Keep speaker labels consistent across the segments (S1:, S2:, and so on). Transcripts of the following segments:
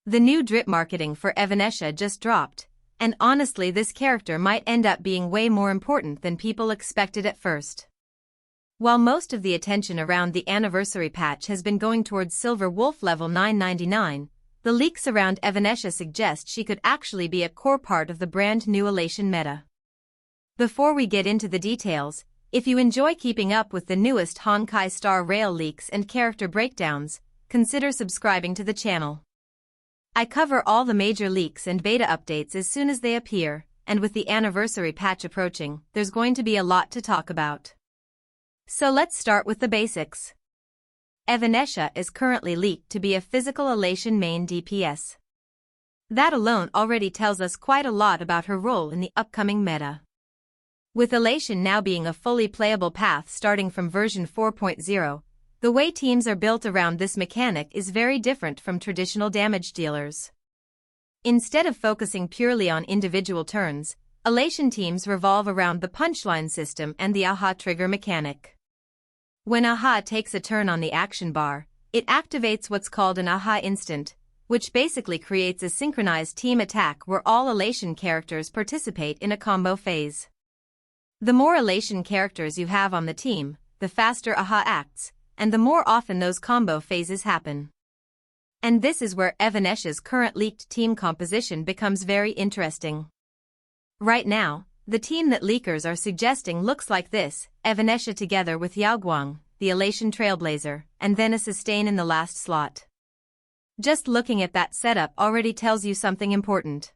S1: The new drip marketing for Evanescia just dropped, and honestly this character might end up being way more important than people expected at first. While most of the attention around the anniversary patch has been going towards Silver Wolf level 999, the leaks around Evanescia suggest she could actually be a core part of the brand new Elation meta. Before we get into the details, if you enjoy keeping up with the newest Honkai Star Rail leaks and character breakdowns, consider subscribing to the channel. I cover all the major leaks and beta updates as soon as they appear, and with the anniversary patch approaching, there's going to be a lot to talk about. So let's start with the basics. Evanescia is currently leaked to be a Physical Elation Main DPS. That alone already tells us quite a lot about her role in the upcoming meta. With Elation now being a fully playable path starting from version 4.0, the way teams are built around this mechanic is very different from traditional damage dealers. Instead of focusing purely on individual turns, Elation teams revolve around the punchline system and the AHA trigger mechanic. When AHA takes a turn on the action bar, it activates what's called an AHA instant, which basically creates a synchronized team attack where all Elation characters participate in a combo phase. The more Elation characters you have on the team, the faster AHA acts, and the more often those combo phases happen. And this is where Evanescia's current leaked team composition becomes very interesting. Right now, the team that leakers are suggesting looks like this: Evanescia together with Yaoguang, the Elation Trailblazer, and then a sustain in the last slot. Just looking at that setup already tells you something important.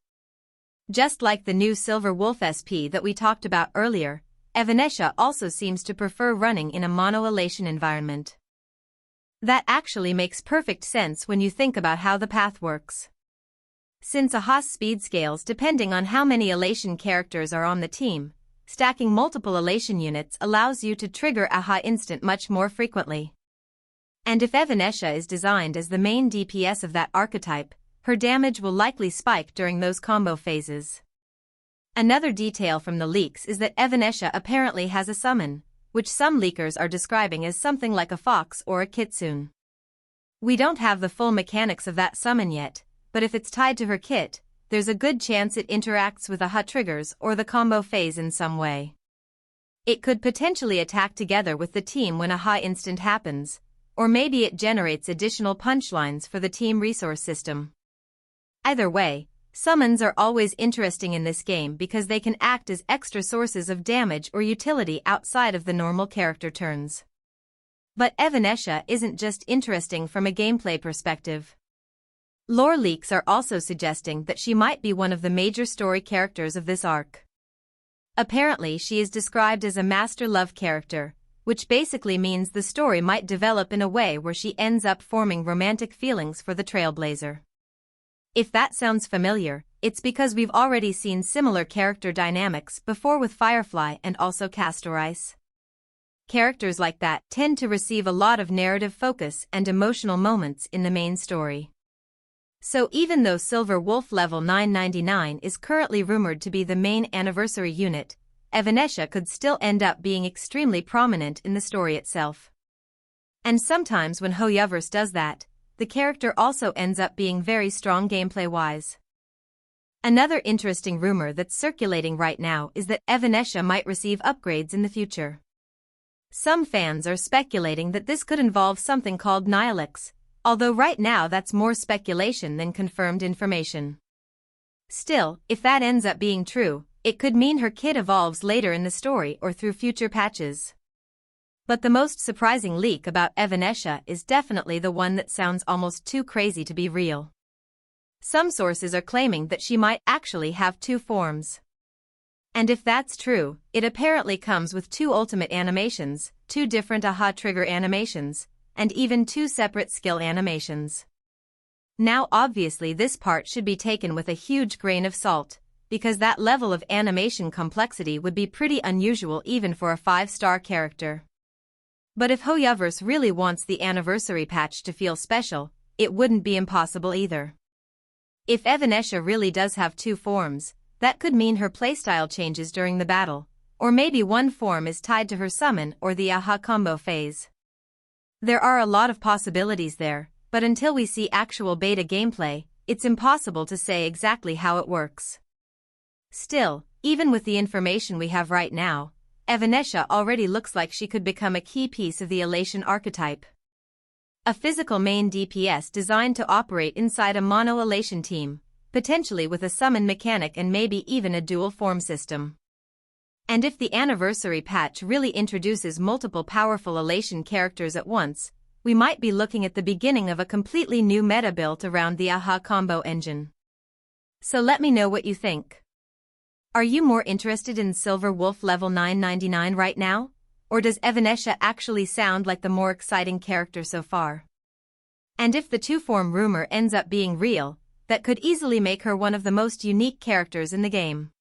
S1: Just like the new Silver Wolf SP that we talked about earlier, Evanescia also seems to prefer running in a mono Elation environment. That actually makes perfect sense when you think about how the path works. Since AHA's speed scales depending on how many Elation characters are on the team, stacking multiple Elation units allows you to trigger AHA instant much more frequently. And if Evanescia is designed as the main DPS of that archetype, her damage will likely spike during those combo phases. Another detail from the leaks is that Evanescia apparently has a summon, which some leakers are describing as something like a fox or a kitsune. We don't have the full mechanics of that summon yet, but if it's tied to her kit, there's a good chance it interacts with AHA triggers or the combo phase in some way. It could potentially attack together with the team when AHA instant happens, or maybe it generates additional punchlines for the team resource system. Either way, summons are always interesting in this game because they can act as extra sources of damage or utility outside of the normal character turns. But Evanescia isn't just interesting from a gameplay perspective. Lore leaks are also suggesting that she might be one of the major story characters of this arc. Apparently she is described as a master love character, which basically means the story might develop in a way where she ends up forming romantic feelings for the Trailblazer. If that sounds familiar, it's because we've already seen similar character dynamics before with Firefly and also Castorice. Characters like that tend to receive a lot of narrative focus and emotional moments in the main story. So even though Silver Wolf level 999 is currently rumored to be the main anniversary unit, Evanescia could still end up being extremely prominent in the story itself. And sometimes when Hoyoverse does that, the character also ends up being very strong gameplay-wise. Another interesting rumor that's circulating right now is that Evanescia might receive upgrades in the future. Some fans are speculating that this could involve something called Nihilix, although right now that's more speculation than confirmed information. Still, if that ends up being true, it could mean her kit evolves later in the story or through future patches. But the most surprising leak about Evanescia is definitely the one that sounds almost too crazy to be real. Some sources are claiming that she might actually have two forms. And if that's true, it apparently comes with two ultimate animations, two different AHA trigger animations, and even two separate skill animations. Now obviously this part should be taken with a huge grain of salt, because that level of animation complexity would be pretty unusual even for a 5-star character. But if Hoyoverse really wants the anniversary patch to feel special, it wouldn't be impossible either. If Evanescia really does have two forms, that could mean her playstyle changes during the battle, or maybe one form is tied to her summon or the AHA combo phase. There are a lot of possibilities there, but until we see actual beta gameplay, it's impossible to say exactly how it works. Still, even with the information we have right now, Evanescia already looks like she could become a key piece of the Elation archetype. A physical main DPS designed to operate inside a mono-Elation team, potentially with a summon mechanic and maybe even a dual form system. And if the anniversary patch really introduces multiple powerful Elation characters at once, we might be looking at the beginning of a completely new meta built around the AHA combo engine. So let me know what you think. Are you more interested in Silver Wolf level 999 right now? Or does Evanescia actually sound like the more exciting character so far? And if the two-form rumor ends up being real, that could easily make her one of the most unique characters in the game.